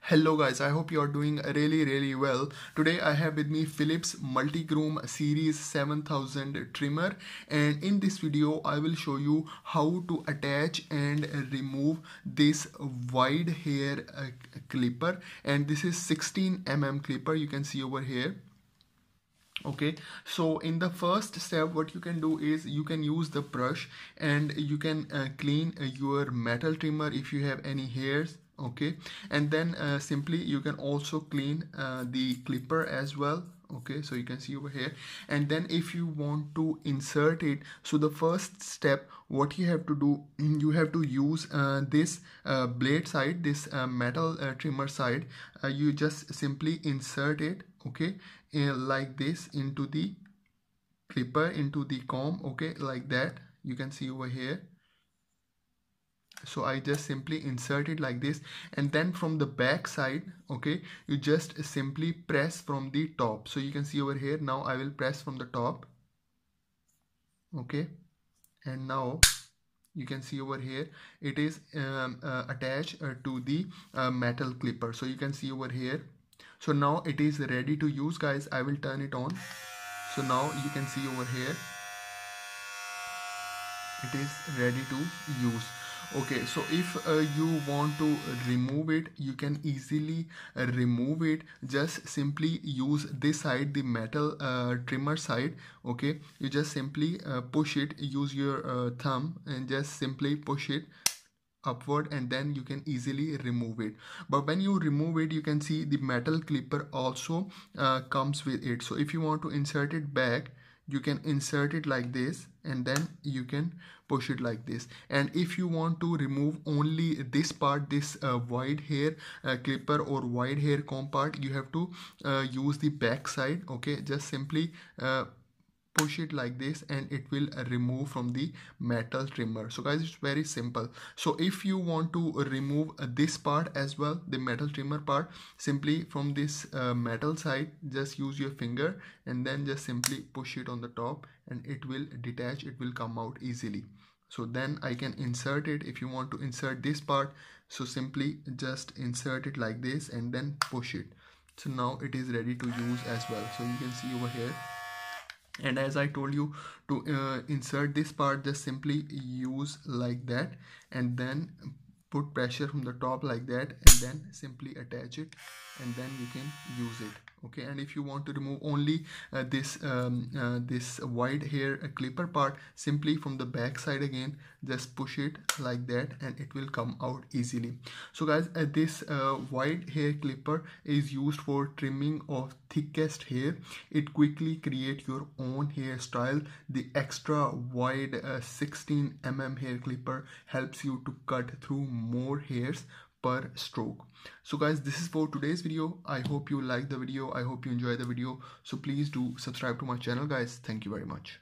Hello guys, I hope you are doing really well. Today I have with me Philips Multigroom Series 7000 trimmer, and in this video I will show you how to attach and remove this wide hair clipper, and this is 16 clipper you can see over here. Okay, so in the first step what you can do is you can use the brush and you can clean your metal trimmer if you have any hairs. Okay, and then simply you can also clean the clipper as well. Okay, so you can see over here, and then if you want to insert it, so the first step what you have to do, you have to use this blade side, this metal trimmer side. You just simply insert it, okay, like this into the clipper, into the comb. Okay, like that you can see over here. So I just simply insert it like this, and then from the back side, okay, you just simply press from the top. So you can see over here, now I will press from the top. Okay, and now you can see over here it is attached to the metal clipper. So you can see over here, so now it is ready to use, guys. I will turn it on. So now you can see over here it is ready to use. Okay, so if you want to remove it, you can easily remove it. Just simply use this side, the metal trimmer side. Okay, you just simply push it, use your thumb and just simply push it upward, and then you can easily remove it. But when you remove it, you can see the metal clipper also comes with it. So if you want to insert it back, you can insert it like this, and then you can push it like this. And if you want to remove only this part, this wide hair clipper or wide hair comb part, you have to use the back side. Okay, just simply push it like this and it will remove from the metal trimmer. So guys, it's very simple. So if you want to remove this part as well, the metal trimmer part, simply from this metal side, just use your finger and then just simply push it on the top and it will detach, it will come out easily. So then I can insert it. If you want to insert this part, so simply just insert it like this and then push it. So now it is ready to use as well. So you can see over here, and as I told you, to insert this part, just simply use like that and then put pressure from the top like that, and then simply attach it, and then you can use it. Okay, and if you want to remove only this wide hair clipper part, simply from the back side again, just push it like that and it will come out easily. So guys, this wide hair clipper is used for trimming of thickest hair. It quickly create your own hairstyle. The extra wide 16 hair clipper helps you to cut through more hairs per stroke. So guys, this is for today's video. I hope you like the video. I hope you enjoy the video. So please do subscribe to my channel, guys. Thank you very much.